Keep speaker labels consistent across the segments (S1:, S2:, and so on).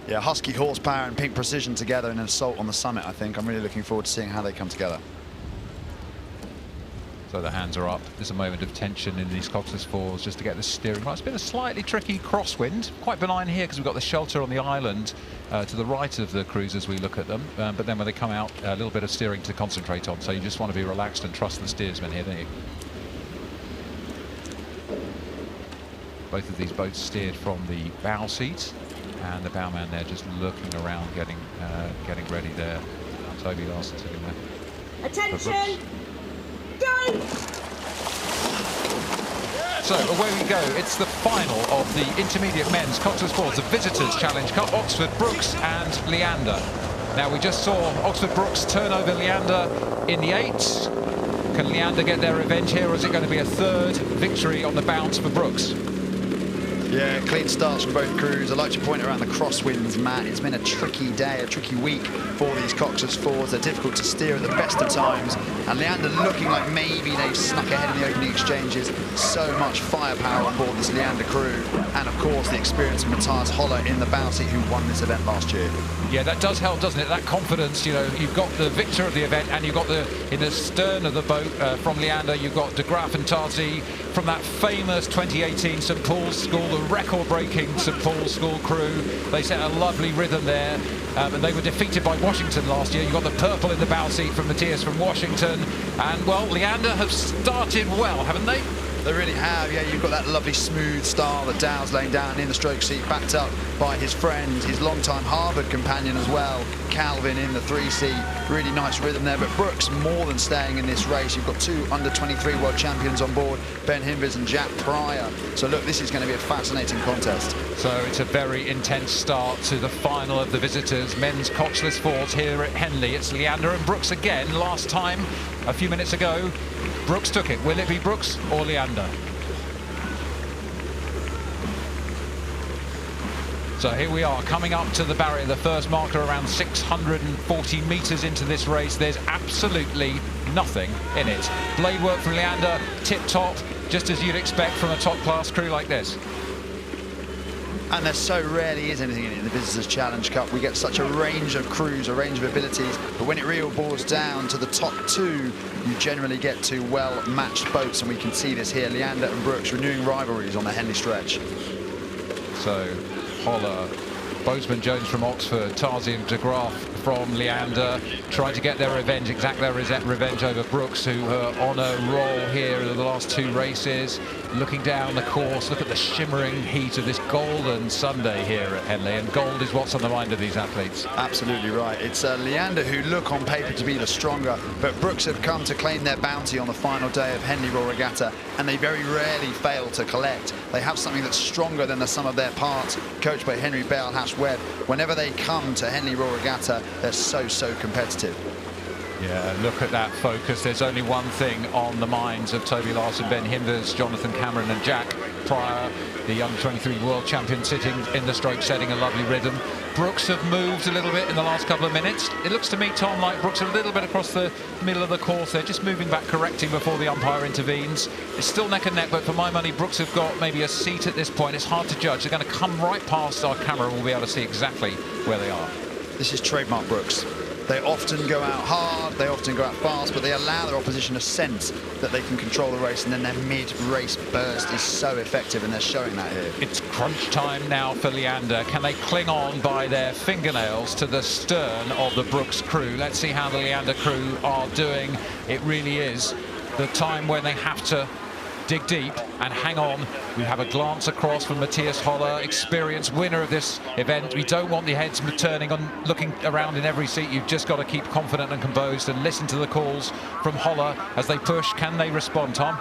S1: Yeah, husky horsepower and pink precision together in an assault on the summit, I think. I'm really looking forward to seeing how they come together.
S2: So the hands are up. There's a moment of tension in these Coxless fours just to get the steering right. It's been a slightly tricky crosswind, quite benign here because we've got the shelter on the island to the right of the crews as we look at them. But then when they come out, a little bit of steering to concentrate on. So you just want to be relaxed and trust the steersman here, don't you? Both of these boats steered from the bow seat, and the bowman there just looking around, getting ready there. Toby Larson sitting there.
S3: Attention! Go!
S2: So away we go. It's the final of the intermediate men's Coxless Fours, the Visitors Challenge Cup. Oxford, Brookes and Leander. Now we just saw Oxford Brookes turn over Leander in the 8s. Can Leander get their revenge here, or is it going to be a third victory on the bounce for Brookes?
S1: Yeah, clean starts from both crews. I'd like to point around the crosswinds, Matt. It's been a tricky day, a tricky week for these Coxless fours. They're difficult to steer at the best of times. And Leander looking like maybe they've snuck ahead in the opening exchanges. So much firepower on board this Leander crew. And of course, the experience of Matthias Holler in the bow seat, who won this event last year. Yeah, that does help, doesn't it? That confidence, you know, you've got the victor of the event, and you've got in the stern of the boat from Leander, you've got de Graaf and Tarzi from that famous 2018 St Paul's School, the record-breaking St Paul's School crew. They set a lovely rhythm there, and they were defeated by Washington last year. You've got the purple in the bow seat from Matthias from Washington, and well, Leander have started well, haven't they? They really have, yeah. You've got that lovely smooth style that Dow's laying down in the stroke seat, backed up by his friend, his longtime Harvard companion as well, Calvin in the 3 seat. Really nice rhythm there, but Brookes more than staying in this race. You've got 2 under-23 world champions on board, Ben Himbers and Jack Pryor. So look, this is going to be a fascinating contest. So it's a very intense start to the final of the Visitors men's Coxless Fours here at Henley. It's Leander and Brookes again. Last time, a few minutes ago, Brookes took it. Will it be Brookes or Leander? So here we are, coming up to the barrier, the first marker around 640 metres into this race. There's absolutely nothing in it. Blade work from Leander, tip-top, just as you'd expect from a top-class crew like this. And there so rarely is anything in it in the Visitors Challenge Cup. We get such a range of crews, a range of abilities, but when it really boils down to the top 2, you generally get to well-matched boats, and we can see this here. Leander and Brookes renewing rivalries on the Henley stretch. So Holler, Bozeman Jones from Oxford, Tarzi and de Graaf from Leander, trying to get their revenge, exact their revenge over Brookes, who are on a roll here in the last 2 races. Looking down the course, look at the shimmering heat of this golden Sunday here at Henley, and gold is what's on the mind of these athletes. Absolutely right. It's Leander who look on paper to be the stronger, but Brookes have come to claim their bounty on the final day of Henley Royal Regatta, and they very rarely fail to collect. They have something that's stronger than the sum of their parts, coached by Henry Bale-Hash-Webb. Whenever they come to Henley Royal Regatta, they're so competitive. Yeah, look at that focus. There's only one thing on the minds of Toby Larson, Ben Himbers, Jonathan Cameron and Jack Pryor, the young 23 world champion, sitting in the stroke, setting a lovely rhythm. Brookes have moved a little bit in the last couple of minutes. It looks to me, Tom, like Brookes a little bit across the middle of the course. They're just moving back, correcting before the umpire intervenes. It's still neck and neck, but for my money, Brookes have got maybe a seat at this point. It's hard to judge. They're going to come right past our camera, and we'll be able to see exactly where they are. This is trademark Brookes. They often go out hard, they often go out fast, but they allow their opposition a sense that they can control the race, and then their mid-race burst is so effective, and they're showing that here. It's crunch time now for Leander. Can they cling on by their fingernails to the stern of the Brookes crew? Let's see how the Leander crew are doing. It really is the time when they have to dig deep and hang on. We have a glance across from Matthias Holler, experienced winner of this event. We don't want the heads turning on, looking around in every seat. You've just got to keep confident and composed and listen to the calls from Holler as they push. Can they respond, Tom?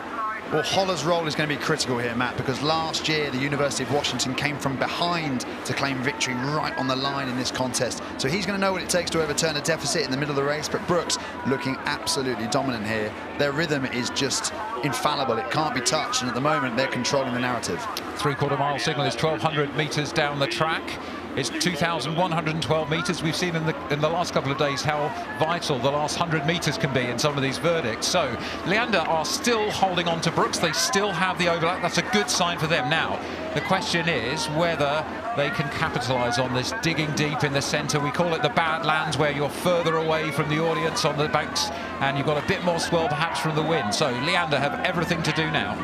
S1: Well, Holler's role is going to be critical here, Matt, because last year the University of Washington came from behind to claim victory right on the line in this contest. So he's going to know what it takes to overturn a deficit in the middle of the race, but Brookes looking absolutely dominant here. Their rhythm is just infallible. It can't be touched, and at the moment they're controlling the narrative. 3/4 mile signal is 1,200 metres down the track. It's 2,112 metres. We've seen in the last couple of days how vital the last 100 metres can be in some of these verdicts. So Leander are still holding on to Brookes. They still have the overlap. That's a good sign for them. Now, the question is whether they can capitalise on this digging deep in the centre. We call it the Badlands, where you're further away from the audience on the banks and you've got a bit more swell perhaps from the wind. So Leander have everything to do now.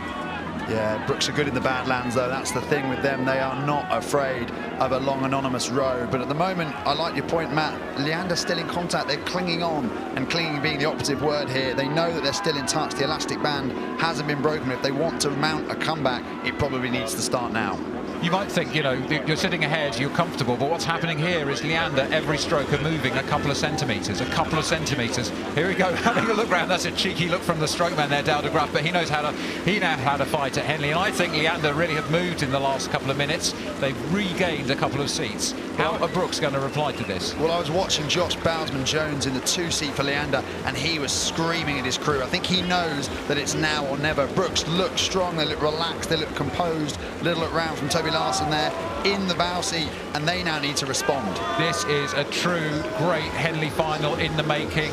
S4: Yeah, Brookes are good in the Badlands, though. That's the thing with them. They are not afraid of a long, anonymous road. But at the moment, I like your point, Matt. Leander's still in contact. They're clinging on, and clinging being the operative word here. They know that they're still in touch. The elastic band hasn't been broken. If they want to mount a comeback, it probably needs to start now.
S1: You might think, you know, you're sitting ahead, you're comfortable, but what's happening here is Leander, every stroke, are moving a couple of centimetres, Here we go, having a look round. That's a cheeky look from the strokeman there, Dow de Graaf, but he knows how to fight at Henley, and I think Leander really have moved in the last couple of minutes. They've regained a couple of seats. How are Brookes going to reply to this?
S4: Well, I was watching Josh Bousman-Jones in the 2-seat for Leander, and he was screaming at his crew. I think he knows that it's now or never. Brookes look strong, they look relaxed, they look composed. Little look round from Toby Larson there in the bow seat, and they now need to respond.
S1: This is a true great Henley final in the making.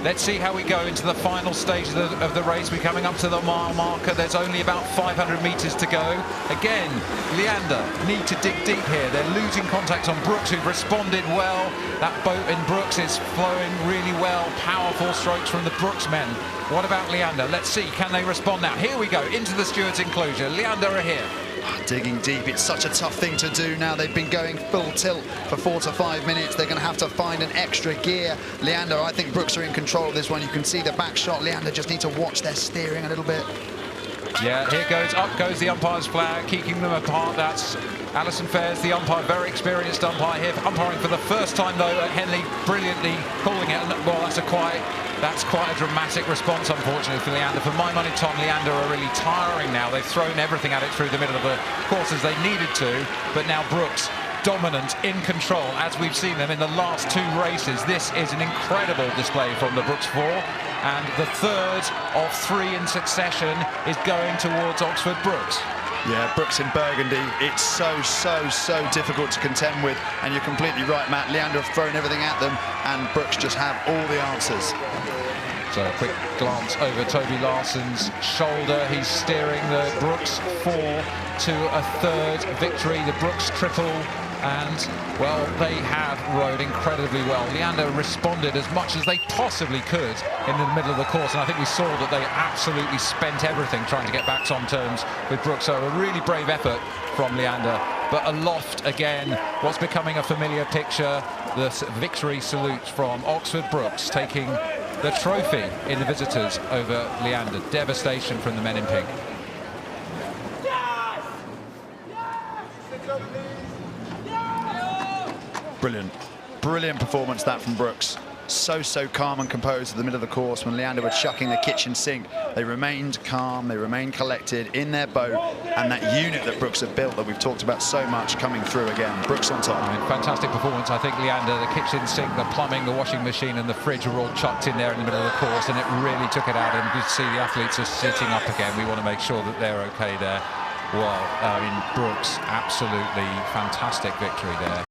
S1: Let's see how we go into the final stage of the race. We're coming up to the mile marker. There's only about 500 metres to go. Again, Leander need to dig deep here. They're losing contact on Brookes, who've responded well. That boat in Brookes is flowing really well. Powerful strokes from the Brookes men. What about Leander? Let's see, can they respond now? Here we go, into the stewards' enclosure. Leander are here.
S4: Digging deep, it's such a tough thing to do now. They've been going full tilt for 4 to 5 minutes. They're going to have to find an extra gear. Leander, I think Brookes are in control of this one. You can see the back shot. Leander just need to watch their steering a little bit.
S1: Yeah, here goes, up goes the umpire's flag, keeping them apart. That's Alison Fairs, the umpire, very experienced umpire here, umpiring for the first time though at Henley, brilliantly calling it. Well, that's quite a dramatic response, unfortunately, for Leander. For my money, Tom, Leander are really tiring now. They've thrown everything at it through the middle of the course as they needed to, but now Brookes dominant, in control, as we've seen them in the last 2 races. This is an incredible display from the Brookes 4, and the third of 3 in succession is going towards Oxford Brookes.
S4: Yeah, Brookes in Burgundy, it's so difficult to contend with, and you're completely right, Matt. Leander have thrown everything at them, and Brookes just have all the answers.
S1: So a quick glance over Toby Larson's shoulder. He's steering the Brookes 4 to a 3rd victory, the Brookes triple, and, well, they have rode incredibly well. Leander responded as much as they possibly could in the middle of the course, and I think we saw that they absolutely spent everything trying to get back on terms with Brookes. So a really brave effort from Leander, but aloft again, what's becoming a familiar picture, the victory salute from Oxford Brookes, taking the trophy in the visitors over Leander. Devastation from the men in pink.
S4: Brilliant performance that from Brookes. So calm and composed at the middle of the course when Leander were chucking the kitchen sink. They remained calm, they remained collected in their boat, and that unit that Brookes have built that we've talked about so much coming through again. Brookes on top.
S1: I mean, fantastic performance. I think Leander, the kitchen sink, the plumbing, the washing machine and the fridge were all chucked in there in the middle of the course, and it really took it out, and you see the athletes are sitting up again. We want to make sure that they're okay there. Well, I mean, Brookes, absolutely fantastic victory there.